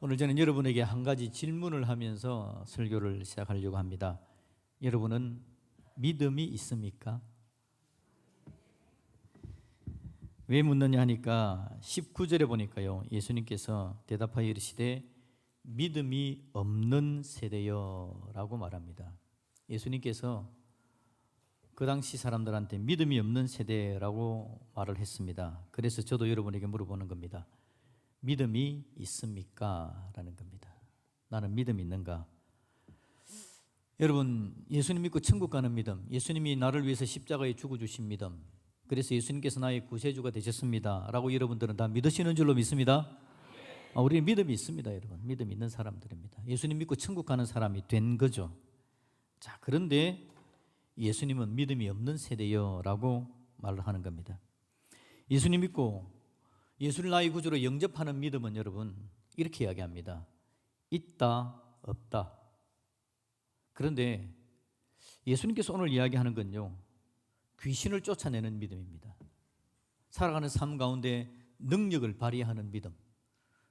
오늘 저는 여러분에게 한 가지 질문을 하면서 설교를 시작하려고 합니다. 여러분은 믿음이 있습니까? 왜 묻느냐 하니까 19절에 보니까요, 예수님께서 대답하여 이르시되 믿음이 없는 세대여 라고 말합니다. 예수님께서 그 당시 사람들한테 믿음이 없는 세대라고 말을 했습니다. 그래서 저도 여러분에게 물어보는 겁니다. 믿음이 있습니까? 라는 겁니다. 나는 믿음이 있는가? 여러분, 예수님 믿고 천국 가는 믿음, 예수님이 나를 위해서 십자가에 죽어주신 믿음, 그래서 예수님께서 나의 구세주가 되셨습니다 라고 여러분들은 다 믿으시는 줄로 믿습니다. 우리는 믿음이 있습니다. 여러분, 믿음이 있는 사람들입니다. 예수님 믿고 천국 가는 사람이 된 거죠. 자, 그런데 예수님은 믿음이 없는 세대여 라고 말을 하는 겁니다. 예수님 믿고 예수를 나의 구주로 영접하는 믿음은 여러분 이렇게 이야기합니다. 있다, 없다. 그런데 예수님께서 오늘 이야기하는 건요, 귀신을 쫓아내는 믿음입니다. 살아가는 삶 가운데 능력을 발휘하는 믿음.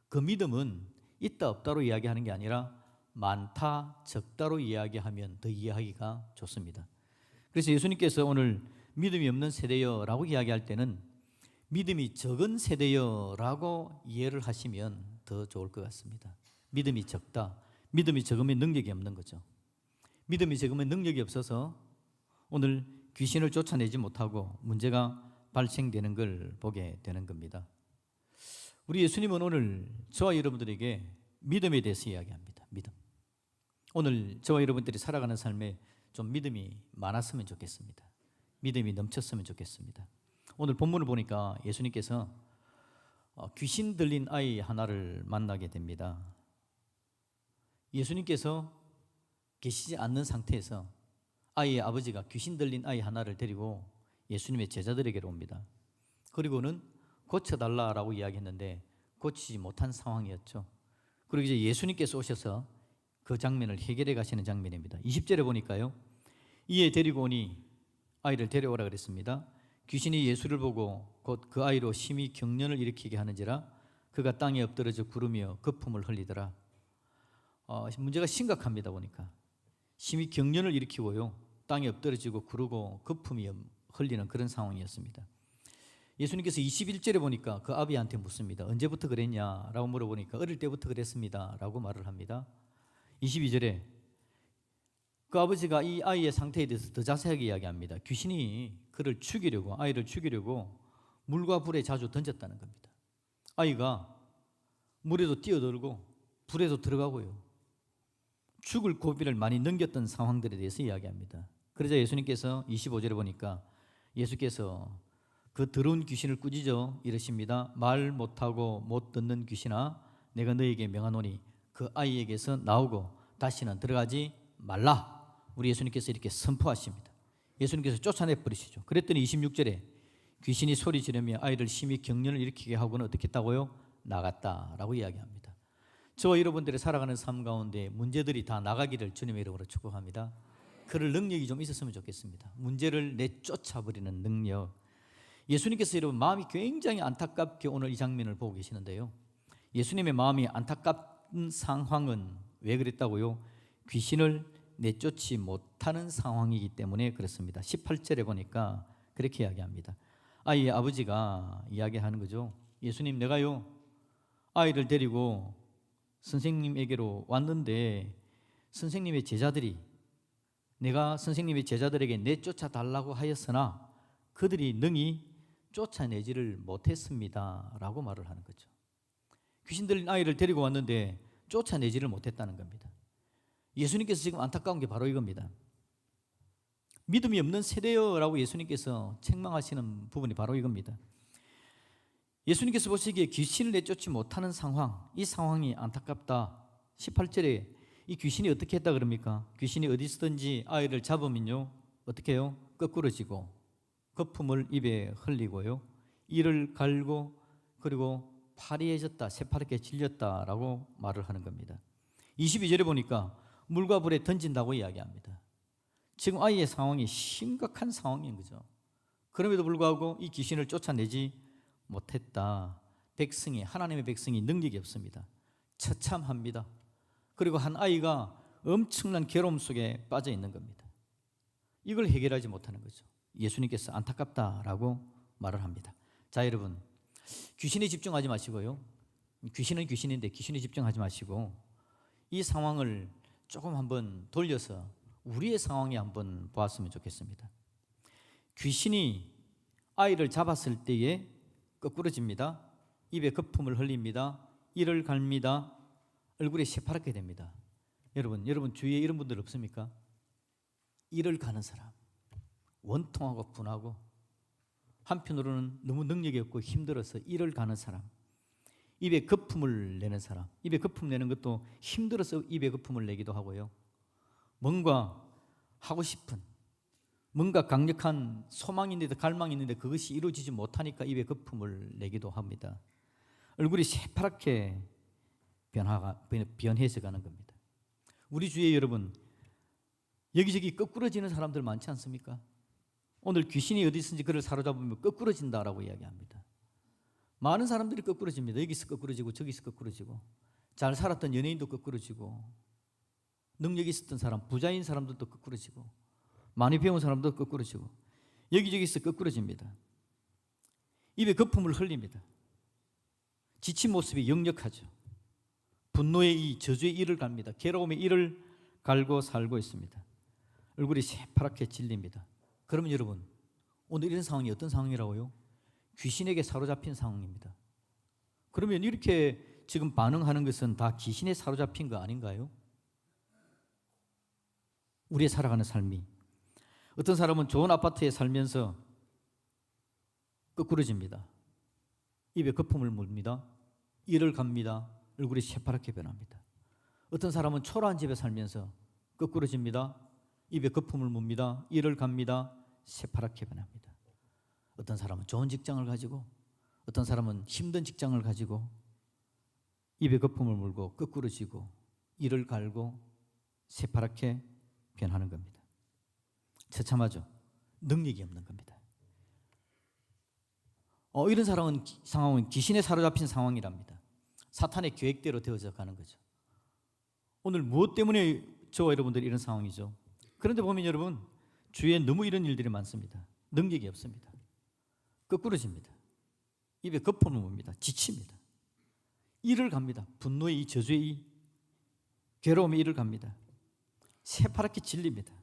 그 믿음은 있다, 없다로 이야기하는 게 아니라 많다, 적다로 이야기하면 더 이해하기가 좋습니다. 그래서 예수님께서 오늘 믿음이 없는 세대여라고 이야기할 때는 믿음이 적은 세대여라고 이해를 하시면 더 좋을 것 같습니다. 믿음이 적다. 믿음이 적으면 능력이 없는 거죠. 믿음이 적으면 능력이 없어서 오늘 귀신을 쫓아내지 못하고 문제가 발생되는 걸 보게 되는 겁니다. 우리 예수님은 오늘 저와 여러분들에게 믿음에 대해서 이야기합니다. 믿음. 오늘 저와 여러분들이 살아가는 삶에 좀 믿음이 많았으면 좋겠습니다. 믿음이 넘쳤으면 좋겠습니다. 오늘 본문을 보니까 예수님께서 귀신 들린 아이 하나를 만나게 됩니다. 예수님께서 계시지 않는 상태에서 아이의 아버지가 귀신 들린 아이 하나를 데리고 예수님의 제자들에게로 옵니다. 그리고는 고쳐달라라고 이야기했는데 고치지 못한 상황이었죠. 그리고 이제 예수님께서 오셔서 그 장면을 해결해 가시는 장면입니다. 20절에 보니까요, 이에 데리고 오니 아이를 데려오라 그랬습니다. 귀신이 예수를 보고 곧 그 아이로 심히 경련을 일으키게 하는지라 그가 땅에 엎드러져 구르며 거품을 흘리더라. 문제가 심각합니다. 보니까 심히 경련을 일으키고요, 땅에 엎드러지고 구르고 거품이 흘리는 그런 상황이었습니다. 예수님께서 21절에 보니까 그 아비한테 묻습니다. 언제부터 그랬냐라고 물어보니까 어릴 때부터 그랬습니다 라고 말을 합니다. 22절에 그 아버지가 이 아이의 상태에 대해서 더 자세하게 이야기합니다. 귀신이 그를 죽이려고, 아이를 죽이려고 물과 불에 자주 던졌다는 겁니다. 아이가 물에도 뛰어들고 불에도 들어가고요, 죽을 고비를 많이 넘겼던 상황들에 대해서 이야기합니다. 그러자 예수님께서 25절에 보니까 예수께서 그 더러운 귀신을 꾸짖어 이르십니다. 말 못하고 못 듣는 귀신아, 내가 너에게 명하노니 그 아이에게서 나오고 다시는 들어가지 말라. 우리 예수님께서 이렇게 선포하십니다. 예수님께서 쫓아내 버리시죠. 그랬더니 26절에 귀신이 소리 지르며 아이를 심히 경련을 일으키게 하고는 어떻게 했다고요? 나갔다라고 이야기합니다. 저와 여러분들이 살아가는 삶 가운데 문제들이 다 나가기를 주님의 이름으로 축복합니다. 그럴 능력이 좀 있었으면 좋겠습니다. 문제를 내쫓아버리는 능력. 예수님께서 여러분 마음이 굉장히 안타깝게 오늘 이 장면을 보고 계시는데요, 예수님의 마음이 안타깝은 상황은 왜 그랬다고요? 귀신을 내쫓지 못하는 상황이기 때문에 그렇습니다. 18절에 보니까 그렇게 이야기합니다. 아이의 아버지가 이야기하는 거죠. 예수님, 내가요 아이를 데리고 선생님에게로 왔는데 선생님의 제자들이 내가 선생님의 제자들에게 내쫓아 달라고 하였으나 그들이 능히 쫓아내지를 못했습니다 라고 말을 하는 거죠. 귀신 들린 아이를 데리고 왔는데 쫓아내지를 못했다는 겁니다. 예수님께서 지금 안타까운 게 바로 이겁니다. 믿음이 없는 세대여라고 예수님께서 책망하시는 부분이 바로 이겁니다. 예수님께서 보시기에 귀신을 내쫓지 못하는 상황, 이 상황이 안타깝다. 18절에 이 귀신이 어떻게 했다 그럽니까? 귀신이 어디서든지 아이를 잡으면요 어떻게 해요? 거꾸러지고 거품을 입에 흘리고요, 이를 갈고 그리고 파리해졌다, 새파랗게 질렸다라고 말을 하는 겁니다. 22절에 보니까 물과 불에 던진다고 이야기합니다. 지금 아이의 상황이 심각한 상황인 거죠. 그럼에도 불구하고 이 귀신을 쫓아내지 못했다. 하나님의 백성이 능력이 없습니다. 처참합니다. 그리고 한 아이가 엄청난 괴로움 속에 빠져 있는 겁니다. 이걸 해결하지 못하는 거죠. 예수님께서 안타깝다라고 말을 합니다. 자, 여러분, 귀신에 집중하지 마시고요. 귀신은 귀신인데 귀신에 집중하지 마시고 이 상황을 조금 한번 돌려서 우리의 상황에 한번 보았으면 좋겠습니다. 귀신이 아이를 잡았을 때에 거꾸러집니다. 입에 거품을 흘립니다. 이를 갈입니다. 얼굴이 새파랗게 됩니다. 여러분 주위에 이런 분들 없습니까? 이를 가는 사람, 원통하고 분하고 한편으로는 너무 능력이 없고 힘들어서 이를 가는 사람, 입에 거품을 내는 사람, 입에 거품 내는 것도 힘들어서 입에 거품을 내기도 하고요. 뭔가 하고 싶은, 뭔가 강력한 소망이 있는데 갈망이 있는데 그것이 이루어지지 못하니까 입에 거품을 내기도 합니다. 얼굴이 새파랗게 변해서 가는 겁니다. 우리 주위에 여러분 여기저기 거꾸러지는 사람들 많지 않습니까? 오늘 귀신이 어디 있든지 그를 사로잡으면 거꾸러진다라고 이야기합니다. 많은 사람들이 거꾸러집니다. 여기서 거꾸러지고 저기서 거꾸러지고, 잘 살았던 연예인도 거꾸러지고, 능력이 있었던 사람, 부자인 사람들도 거꾸러지고, 많이 배운 사람도 거꾸러지고, 여기저기서 거꾸러집니다. 입에 거품을 흘립니다. 지친 모습이 역력하죠. 분노의 이 저주의 이를 갑니다. 괴로움의 이를 갈고 살고 있습니다. 얼굴이 새파랗게 질립니다. 그러면 여러분, 오늘 이런 상황이 어떤 상황이라고요? 귀신에게 사로잡힌 상황입니다. 그러면 이렇게 지금 반응하는 것은 다 귀신에 사로잡힌 거 아닌가요? 우리의 살아가는 삶이, 어떤 사람은 좋은 아파트에 살면서 거꾸러집니다. 입에 거품을 묻습니다. 이를 갑니다. 얼굴이 새파랗게 변합니다. 어떤 사람은 초라한 집에 살면서 거꾸러집니다. 입에 거품을 묻습니다. 이를 갑니다. 새파랗게 변합니다. 어떤 사람은 좋은 직장을 가지고, 어떤 사람은 힘든 직장을 가지고 입에 거품을 물고 거꾸러지고 이를 갈고 새파랗게 변하는 겁니다. 처참하죠. 능력이 없는 겁니다. 이런 상황은 귀신에 사로잡힌 상황이랍니다. 사탄의 계획대로 되어져 가는 거죠. 오늘 무엇 때문에 저와 여러분들이 이런 상황이죠? 그런데 보면 여러분, 주위에 너무 이런 일들이 많습니다. 능력이 없습니다. 거꾸러집니다. 입에 거품을 묻습니다. 지칩니다. 이를 갑니다. 분노의 이 저주의 이 괴로움의 이를 갑니다. 새파랗게 질립니다.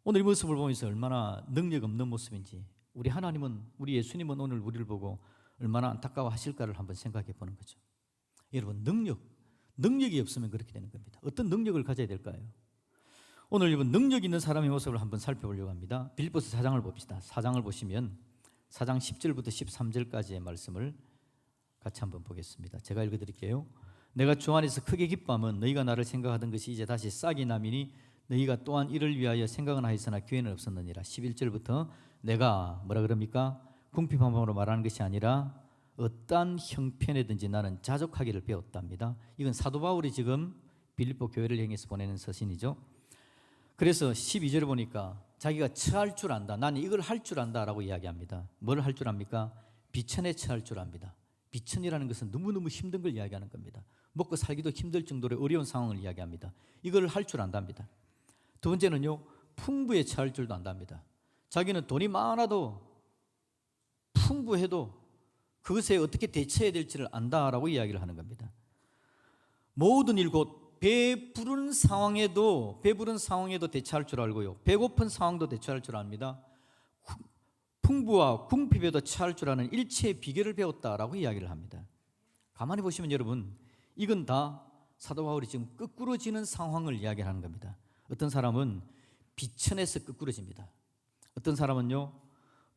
오늘 이 모습을 보면서 얼마나 능력 없는 모습인지, 우리 하나님은, 우리 예수님은 오늘 우리를 보고 얼마나 안타까워 하실까를 한번 생각해 보는 거죠. 여러분, 능력이 없으면 그렇게 되는 겁니다. 어떤 능력을 가져야 될까요? 오늘 이번 능력 있는 사람의 모습을 한번 살펴보려고 합니다. 빌립보서 4장을 봅시다. 4장을 보시면 4장 10절부터 13절까지의 말씀을 같이 한번 보겠습니다. 제가 읽어드릴게요. 내가 주 안에서 크게 기뻐함은 너희가 나를 생각하던 것이 이제 다시 싹이 나미니 너희가 또한 이를 위하여 생각은 하였으나 기회는 없었느니라. 11절부터 내가 뭐라 그럽니까? 궁핍함으로 말하는 것이 아니라 어떠한 형편에든지 나는 자족하기를 배웠답니다. 이건 사도 바울이 지금 빌립보 교회를 향해서 보내는 서신이죠. 그래서 12절을 보니까 자기가 처할 줄 안다, 나는 이걸 할 줄 안다라고 이야기합니다. 뭘 할 줄 압니까? 비천에 처할 줄 압니다. 비천이라는 것은 너무너무 힘든 걸 이야기하는 겁니다. 먹고 살기도 힘들 정도로 어려운 상황을 이야기합니다. 이걸 할 줄 안답니다. 두 번째는요, 풍부에 처할 줄도 안답니다. 자기는 돈이 많아도 풍부해도 그것에 어떻게 대처해야 될지를 안다라고 이야기를 하는 겁니다. 모든 일 곧 배부른 상황에도 대처할 줄 알고요, 배고픈 상황도 대처할 줄 압니다. 풍부와 궁핍에도 처할 줄 아는 일체의 비결을 배웠다라고 이야기를 합니다. 가만히 보시면 여러분, 이건 다 사도 바울이 지금 거꾸러지는 상황을 이야기하는 겁니다. 어떤 사람은 비천에서 거꾸러집니다. 어떤 사람은요,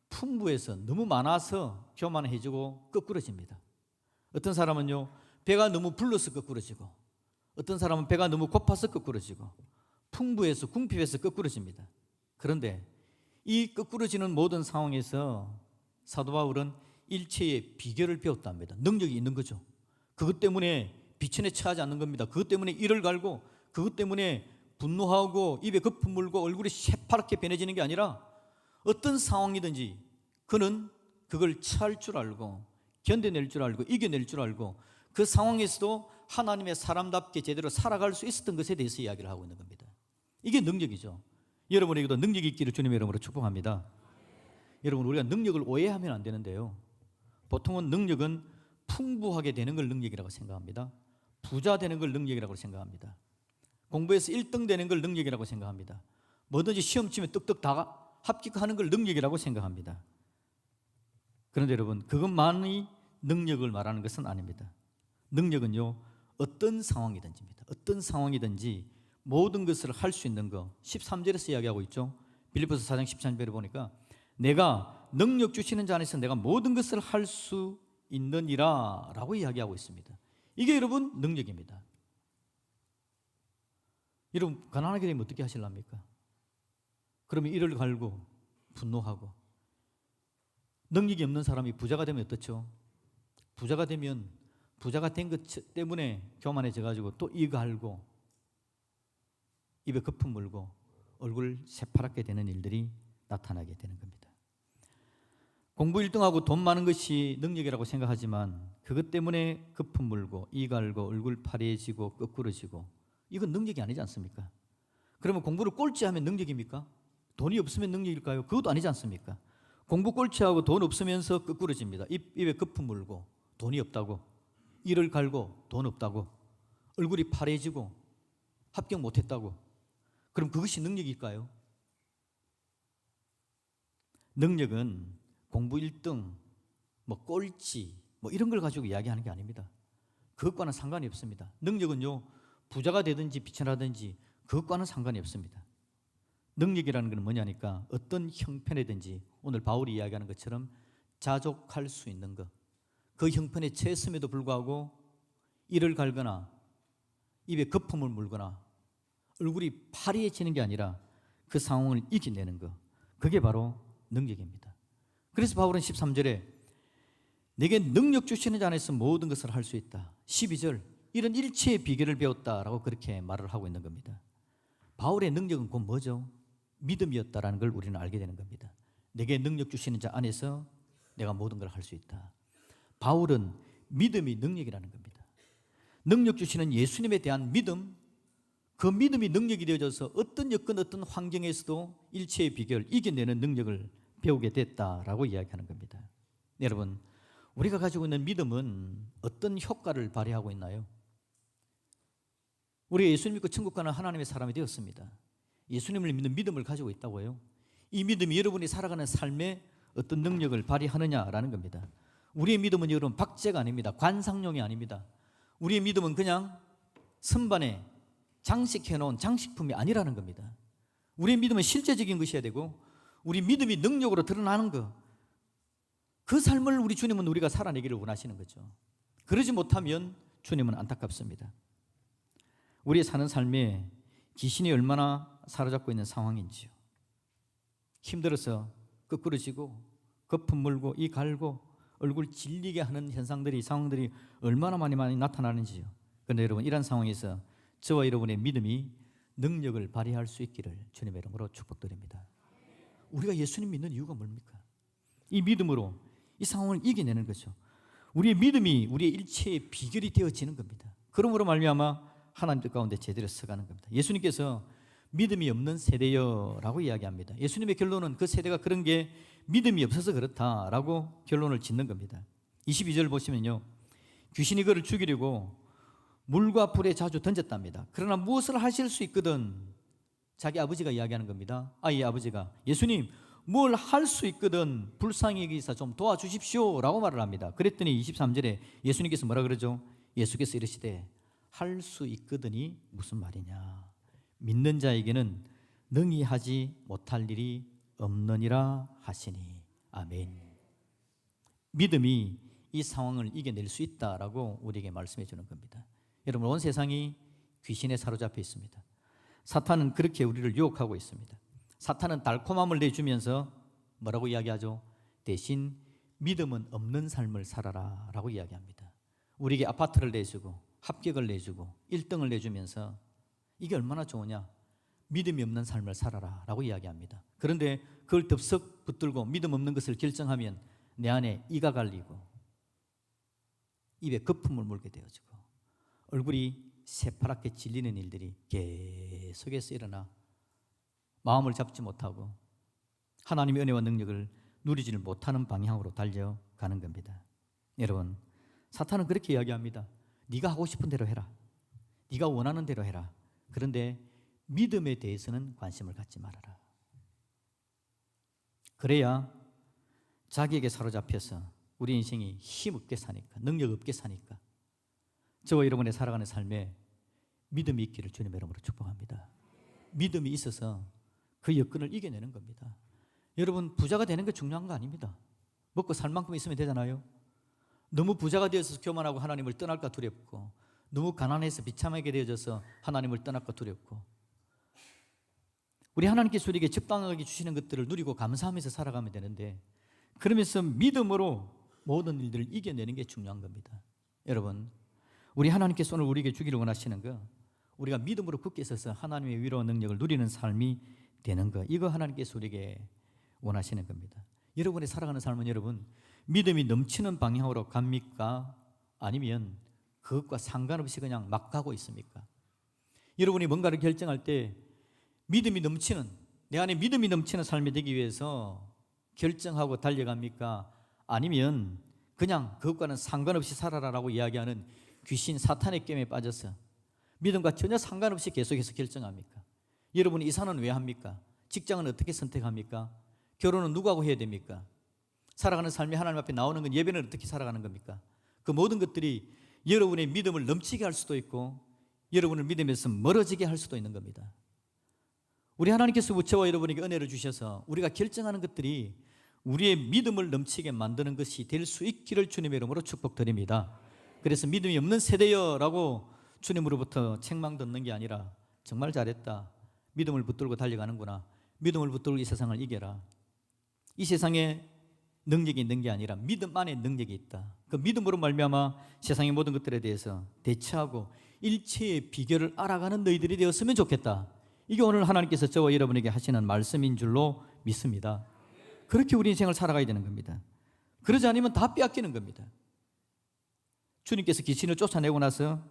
풍부해서 너무 많아서 교만해지고 거꾸러집니다. 어떤 사람은요, 배가 너무 불러서 거꾸러지고, 어떤 사람은 배가 너무 고파서 거꾸러지고, 풍부해서 궁핍해서 거꾸러집니다. 그런데 이 거꾸러지는 모든 상황에서 사도 바울은 일체의 비결을 배웠답니다. 능력이 있는 거죠. 그것 때문에 비천에 처하지 않는 겁니다. 그것 때문에 이를 갈고, 그것 때문에 분노하고 입에 거품 물고 얼굴이 새파랗게 변해지는 게 아니라 어떤 상황이든지 그는 그걸 처할 줄 알고, 견뎌낼 줄 알고, 이겨낼 줄 알고, 그 상황에서도 하나님의 사람답게 제대로 살아갈 수 있었던 것에 대해서 이야기를 하고 있는 겁니다. 이게 능력이죠. 여러분에게도 능력이 있기를 주님의 이름으로 축복합니다. 여러분, 우리가 능력을 오해하면 안 되는데요, 보통은 능력은 풍부하게 되는 걸 능력이라고 생각합니다. 부자 되는 걸 능력이라고 생각합니다. 공부해서 1등 되는 걸 능력이라고 생각합니다. 뭐든지 시험 치면 뚝뚝 다 합격하는 걸 능력이라고 생각합니다. 그런데 여러분, 그것만이 능력을 말하는 것은 아닙니다. 능력은요, 어떤 상황이든지입니다. 어떤 상황이든지 모든 것을 할 수 있는 거. 13절에서 이야기하고 있죠. 빌립보서 4장 13절에 보니까 내가 능력 주시는 자 안에서 내가 모든 것을 할 수 있느니라 라고 이야기하고 있습니다. 이게 여러분 능력입니다. 여러분, 가난하게 되면 어떻게 하실랍니까? 그러면 이를 갈고 분노하고. 능력이 없는 사람이 부자가 되면 어떻죠? 부자가 되면 부자가 된 것 때문에 교만해져 가지고 또 이 갈고 입에 거품 물고 얼굴 새파랗게 되는 일들이 나타나게 되는 겁니다. 공부 1등하고 돈 많은 것이 능력이라고 생각하지만 그것 때문에 거품 물고 이 갈고 얼굴 파래지고 거꾸러지고, 이건 능력이 아니지 않습니까? 그러면 공부를 꼴찌하면 능력입니까? 돈이 없으면 능력일까요? 그것도 아니지 않습니까? 공부 꼴찌하고 돈 없으면서 거꾸러집니다. 입에 거품 물고 돈이 없다고, 이를 갈고 돈 없다고, 얼굴이 파래지고 합격 못했다고, 그럼 그것이 능력일까요? 능력은 공부 1등, 꼴찌 이런 걸 가지고 이야기하는 게 아닙니다. 그것과는 상관이 없습니다. 능력은요, 부자가 되든지 비천하든지 그것과는 상관이 없습니다. 능력이라는 건 뭐냐니까 어떤 형편이든지 오늘 바울이 이야기하는 것처럼 자족할 수 있는 것, 그 형편에 처했음에도 불구하고 이를 갈거나 입에 거품을 물거나 얼굴이 파리해지는 게 아니라 그 상황을 이겨내는 것, 그게 바로 능력입니다. 그래서 바울은 13절에 내게 능력 주시는 자 안에서 모든 것을 할 수 있다. 12절 이런 일체의 비결을 배웠다라고 그렇게 말을 하고 있는 겁니다. 바울의 능력은 곧 뭐죠? 믿음이었다라는 걸 우리는 알게 되는 겁니다. 내게 능력 주시는 자 안에서 내가 모든 걸 할 수 있다. 바울은 믿음이 능력이라는 겁니다. 능력 주시는 예수님에 대한 믿음, 그 믿음이 능력이 되어져서 어떤 여건 어떤 환경에서도 일체의 비결, 이겨내는 능력을 배우게 됐다라고 이야기하는 겁니다. 여러분, 우리가 가지고 있는 믿음은 어떤 효과를 발휘하고 있나요? 우리가 예수님 믿고 천국 가는 하나님의 사람이 되었습니다. 예수님을 믿는 믿음을 가지고 있다고요. 이 믿음이 여러분이 살아가는 삶에 어떤 능력을 발휘하느냐라는 겁니다. 우리의 믿음은 여러분 박제가 아닙니다. 관상용이 아닙니다. 우리의 믿음은 그냥 선반에 장식해 놓은 장식품이 아니라는 겁니다. 우리의 믿음은 실제적인 것이어야 되고 우리 믿음이 능력으로 드러나는 것, 그 삶을 우리 주님은 우리가 살아내기를 원하시는 거죠. 그러지 못하면 주님은 안타깝습니다. 우리의 사는 삶에 귀신이 얼마나 사로잡고 있는 상황인지요. 힘들어서 거꾸러지고 거품 물고 이 갈고 얼굴 질리게 하는 현상들이, 상황들이 얼마나 많이 나타나는지요. 그런데 여러분, 이런 상황에서 저와 여러분의 믿음이 능력을 발휘할 수 있기를 주님의 이름으로 축복드립니다. 우리가 예수님 믿는 이유가 뭡니까? 이 믿음으로 이 상황을 이겨내는 거죠. 우리의 믿음이 우리의 일체의 비결이 되어지는 겁니다. 그러므로 말미암아 하나님 뜻 가운데 제대로 서가는 겁니다. 예수님께서 믿음이 없는 세대여라고 이야기합니다. 예수님의 결론은 그 세대가 그런 게 믿음이 없어서 그렇다라고 결론을 짓는 겁니다. 22절 보시면요, 귀신이 그를 죽이려고 물과 불에 자주 던졌답니다. 그러나 무엇을 하실 수 있거든 자기 아버지가 이야기하는 겁니다. 아이의 아버지가 예수님 뭘 할 수 있거든 불쌍히 여기사 좀 도와주십시오 라고 말을 합니다. 그랬더니 23절에 예수님께서 뭐라 그러죠? 예수께서 이르시되 할 수 있거든이 무슨 말이냐, 믿는 자에게는 능히 하지 못할 일이 없느니라 하시니. 아멘. 믿음이 이 상황을 이겨낼 수 있다라고 우리에게 말씀해 주는 겁니다. 여러분, 온 세상이 귀신에 사로잡혀 있습니다. 사탄은 그렇게 우리를 유혹하고 있습니다. 사탄은 달콤함을 내주면서 뭐라고 이야기하죠? 대신 믿음은 없는 삶을 살아라 라고 이야기합니다. 우리에게 아파트를 내주고 합격을 내주고 1등을 내주면서 이게 얼마나 좋으냐, 믿음이 없는 삶을 살아라 라고 이야기합니다. 그런데 그걸 덥석 붙들고 믿음 없는 것을 결정하면 내 안에 이가 갈리고 입에 거품을 물게 되어지고 얼굴이 새파랗게 질리는 일들이 계속해서 일어나 마음을 잡지 못하고 하나님의 은혜와 능력을 누리지를 못하는 방향으로 달려가는 겁니다. 여러분, 사탄은 그렇게 이야기합니다. 네가 하고 싶은 대로 해라. 네가 원하는 대로 해라. 그런데 믿음에 대해서는 관심을 갖지 말아라. 그래야 자기에게 사로잡혀서 우리 인생이 힘없게 사니까, 능력 없게 사니까 저와 여러분의 살아가는 삶에 믿음이 있기를 주님의 이름으로 축복합니다. 믿음이 있어서 그 여건을 이겨내는 겁니다. 여러분, 부자가 되는 게 중요한 거 아닙니다. 먹고 살 만큼 있으면 되잖아요. 너무 부자가 되어서 교만하고 하나님을 떠날까 두렵고, 너무 가난해서 비참하게 되어져서 하나님을 떠날까 두렵고, 우리 하나님께서 우리에게 적당하게 주시는 것들을 누리고 감사하면서 살아가면 되는데, 그러면서 믿음으로 모든 일들을 이겨내는 게 중요한 겁니다. 여러분, 우리 하나님께서 오늘 우리에게 주기를 원하시는 거, 우리가 믿음으로 굳게 서서 하나님의 위로와 능력을 누리는 삶이 되는 거, 이거 하나님께서 우리에게 원하시는 겁니다. 여러분의 살아가는 삶은 여러분 믿음이 넘치는 방향으로 갑니까? 아니면 그것과 상관없이 그냥 막 가고 있습니까? 여러분이 뭔가를 결정할 때 믿음이 넘치는, 내 안에 믿음이 넘치는 삶이 되기 위해서 결정하고 달려갑니까? 아니면 그냥 그것과는 상관없이 살아라라고 이야기하는 귀신 사탄의 깸에 빠져서 믿음과 전혀 상관없이 계속해서 결정합니까? 여러분이 이사는 왜 합니까? 직장은 어떻게 선택합니까? 결혼은 누구하고 해야 됩니까? 살아가는 삶이 하나님 앞에 나오는 건 예배는 어떻게 살아가는 겁니까? 그 모든 것들이 여러분의 믿음을 넘치게 할 수도 있고 여러분을 믿음에서 멀어지게 할 수도 있는 겁니다. 우리 하나님께서 저와 여러분에게 은혜를 주셔서 우리가 결정하는 것들이 우리의 믿음을 넘치게 만드는 것이 될 수 있기를 주님의 이름으로 축복드립니다. 그래서 믿음이 없는 세대여라고 주님으로부터 책망 듣는 게 아니라 정말 잘했다, 믿음을 붙들고 달려가는구나, 믿음을 붙들고 이 세상을 이겨라. 이 세상에 능력이 있는 게 아니라 믿음 안에 능력이 있다. 그 믿음으로 말미암아 세상의 모든 것들에 대해서 대처하고 일체의 비결을 알아가는 너희들이 되었으면 좋겠다. 이게 오늘 하나님께서 저와 여러분에게 하시는 말씀인 줄로 믿습니다. 그렇게 우리 인생을 살아가야 되는 겁니다. 그러지 않으면 다 빼앗기는 겁니다. 주님께서 귀신을 쫓아내고 나서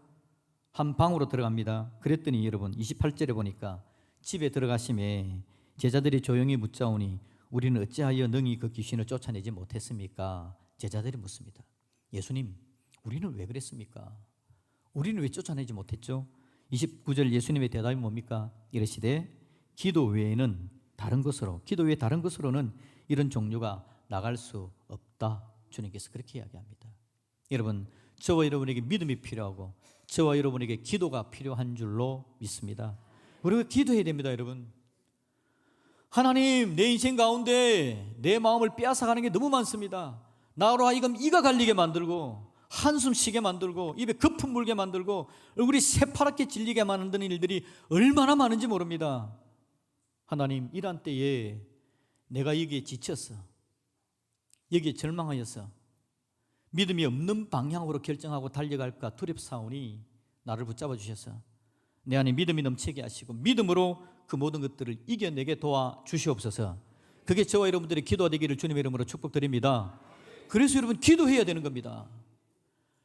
한 방으로 들어갑니다. 그랬더니 여러분 28절에 보니까 집에 들어가심에 제자들이 조용히 묻자오니 우리는 어찌하여 능히 그 귀신을 쫓아내지 못했습니까? 제자들이 묻습니다. 예수님, 우리는 왜 그랬습니까? 우리는 왜 쫓아내지 못했죠? 29절 예수님의 대답이 뭡니까? 이르시되 기도 외에는 다른 것으로, 기도 외에 다른 것으로는 이런 종류가 나갈 수 없다. 주님께서 그렇게 이야기합니다. 여러분, 저와 여러분에게 믿음이 필요하고 저와 여러분에게 기도가 필요한 줄로 믿습니다. 우리가 기도해야 됩니다. 여러분, 하나님, 내 인생 가운데 내 마음을 빼앗아가는 게 너무 많습니다. 나로 하여금 이가 갈리게 만들고 한숨 쉬게 만들고 입에 거품 물게 만들고 얼굴이 새파랗게 질리게 만드는 일들이 얼마나 많은지 모릅니다. 하나님, 이런 때에 내가 여기에 지쳤어, 여기에 절망하여서 믿음이 없는 방향으로 결정하고 달려갈까 두렵사오니 나를 붙잡아 주셔서 내 안에 믿음이 넘치게 하시고 믿음으로 그 모든 것들을 이겨내게 도와주시옵소서. 그게 저와 여러분들의 기도가 되기를 주님의 이름으로 축복드립니다. 그래서 여러분, 기도해야 되는 겁니다.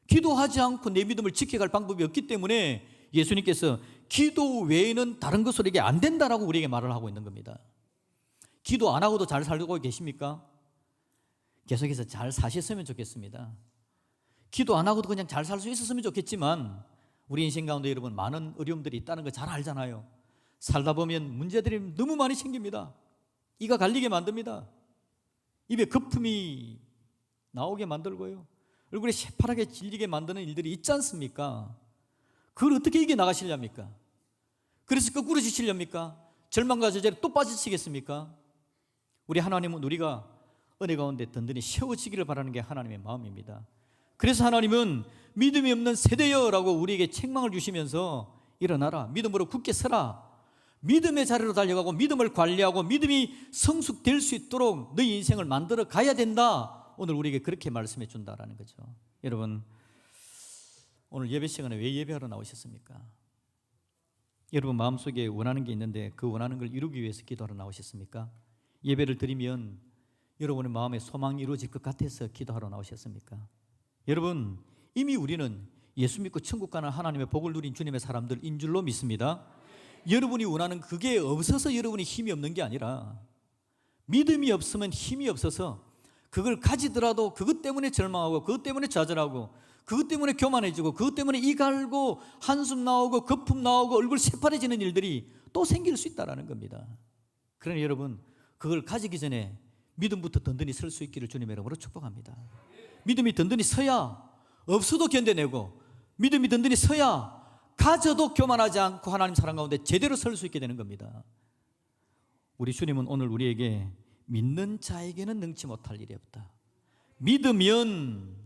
기도하지 않고 내 믿음을 지켜갈 방법이 없기 때문에 예수님께서 기도 외에는 다른 것으로 이게 안 된다라고 우리에게 말을 하고 있는 겁니다. 기도 안 하고도 잘 살고 계십니까? 계속해서 잘 사셨으면 좋겠습니다. 기도 안 하고도 그냥 잘 살 수 있었으면 좋겠지만 우리 인생 가운데 여러분 많은 어려움들이 있다는 거 잘 알잖아요. 살다 보면 문제들이 너무 많이 생깁니다. 이가 갈리게 만듭니다. 입에 거품이 나오게 만들고요, 얼굴에 새파랗게 질리게 만드는 일들이 있지 않습니까? 그걸 어떻게 이겨나가시렵니까? 그래서 거꾸로 지시렵니까? 절망과 저절에 또 빠지시겠습니까? 우리 하나님은 우리가 은혜 가운데 든든히 세워지기를 바라는 게 하나님의 마음입니다. 그래서 하나님은 믿음이 없는 세대여라고 우리에게 책망을 주시면서 일어나라, 믿음으로 굳게 서라, 믿음의 자리로 달려가고 믿음을 관리하고 믿음이 성숙될 수 있도록 너희 인생을 만들어 가야 된다. 오늘 우리에게 그렇게 말씀해 준다라는 거죠. 여러분, 오늘 예배 시간에 왜 예배하러 나오셨습니까? 여러분 마음속에 원하는 게 있는데 그 원하는 걸 이루기 위해서 기도하러 나오셨습니까? 예배를 드리면 여러분의 마음에 소망이 이루어질 것 같아서 기도하러 나오셨습니까? 여러분, 이미 우리는 예수 믿고 천국 가는 하나님의 복을 누린 주님의 사람들인 줄로 믿습니다. 여러분이 원하는 그게 없어서 여러분이 힘이 없는 게 아니라 믿음이 없으면 힘이 없어서 그걸 가지더라도 그것 때문에 절망하고 그것 때문에 좌절하고 그것 때문에 교만해지고 그것 때문에 이 갈고 한숨 나오고 거품 나오고 얼굴 새파래지는 일들이 또 생길 수 있다는 겁니다. 그러니 여러분, 그걸 가지기 전에 믿음부터 든든히 설 수 있기를 주님의 이름으로 축복합니다. 믿음이 든든히 서야 없어도 견뎌내고, 믿음이 든든히 서야 가져도 교만하지 않고 하나님 사랑 가운데 제대로 설 수 있게 되는 겁니다. 우리 주님은 오늘 우리에게 믿는 자에게는 능치 못할 일이 없다. 믿으면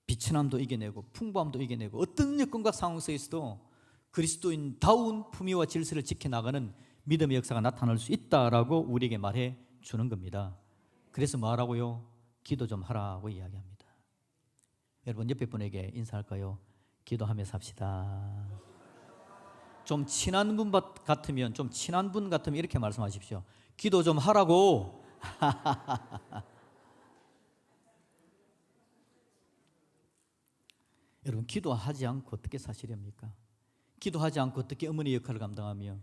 비천함도 이겨내고 풍부함도 이겨내고 어떤 여건과 상황 속에서도 그리스도인다운 품위와 질서를 지켜나가는 믿음의 역사가 나타날 수 있다라고 우리에게 말해 주는 겁니다. 그래서 뭐하라고요? 기도 좀 하라고 이야기합니다. 여러분, 옆에 분에게 인사할까요? 기도하며 삽시다. 좀 친한 분 같으면 이렇게 말씀하십시오. 기도 좀 하라고. 여러분, 기도하지 않고 어떻게 사시렵니까? 기도하지 않고 어떻게 어머니 역할을 감당하며,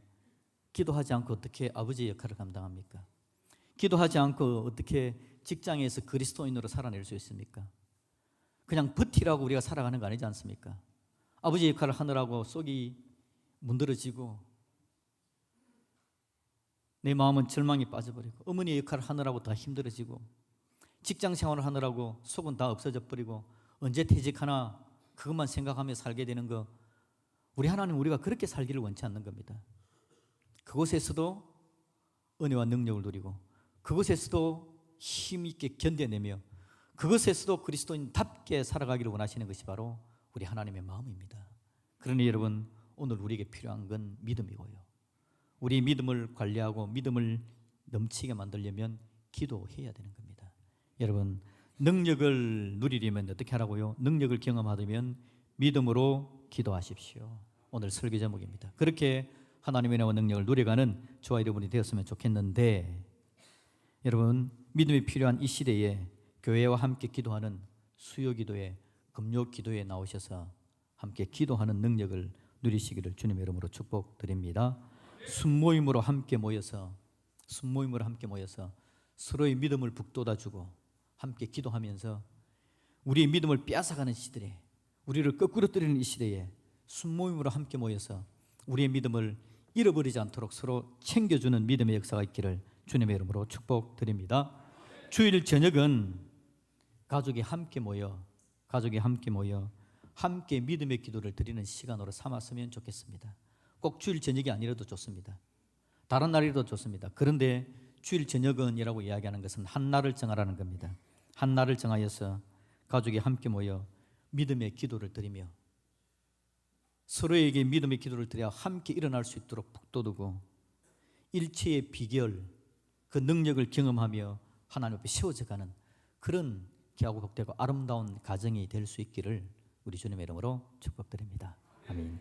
기도하지 않고 어떻게 아버지의 역할을 감당합니까? 기도하지 않고 어떻게 직장에서 그리스도인으로 살아낼 수 있습니까? 그냥 버티라고 우리가 살아가는 거 아니지 않습니까? 아버지 역할을 하느라고 속이 문드러지고 내 마음은 절망에 빠져버리고, 어머니의 역할을 하느라고 다 힘들어지고, 직장 생활을 하느라고 속은 다 없어져 버리고 언제 퇴직하나 그것만 생각하며 살게 되는 거, 우리 하나님, 우리가 그렇게 살기를 원치 않는 겁니다. 그곳에서도 은혜와 능력을 누리고, 그곳에서도 힘있게 견뎌내며, 그것에서도 그리스도인답게 살아가기를 원하시는 것이 바로 우리 하나님의 마음입니다. 그러니 여러분, 오늘 우리에게 필요한 건 믿음이고요, 우리 믿음을 관리하고 믿음을 넘치게 만들려면 기도해야 되는 겁니다. 여러분, 능력을 누리려면 어떻게 하라고요? 능력을 경험하려면 믿음으로 기도하십시오. 오늘 설교 제목입니다. 그렇게 하나님의 은혜와 능력을 누려가는 저와 여러분이 되었으면 좋겠는데, 여러분, 믿음이 필요한 이 시대에 교회와 함께 기도하는 수요기도회, 금요기도회에 나오셔서 함께 기도하는 능력을 누리시기를 주님의 이름으로 축복드립니다. 순모임으로 함께 모여서 서로의 믿음을 북돋아주고 함께 기도하면서 우리의 믿음을 빼앗아가는 시대에, 우리를 거꾸로 뜨리는 이 시대에 순모임으로 함께 모여서 우리의 믿음을 잃어버리지 않도록 서로 챙겨주는 믿음의 역사가 있기를 주님의 이름으로 축복드립니다. 주일 저녁은 가족이 함께 모여 함께 믿음의 기도를 드리는 시간으로 삼았으면 좋겠습니다. 꼭 주일 저녁이 아니라도 좋습니다. 다른 날이라도 좋습니다. 그런데 주일 저녁은이라고 이야기하는 것은 한 날을 정하라는 겁니다. 한 날을 정하여서 가족이 함께 모여 믿음의 기도를 드리며 서로에게 믿음의 기도를 드려 함께 일어날 수 있도록 북돋우고 일체의 비결, 그 능력을 경험하며 하나님 앞에 세워져가는 그런 귀하고 복되고 아름다운 가정이 될 수 있기를 우리 주님의 이름으로 축복드립니다. 아멘.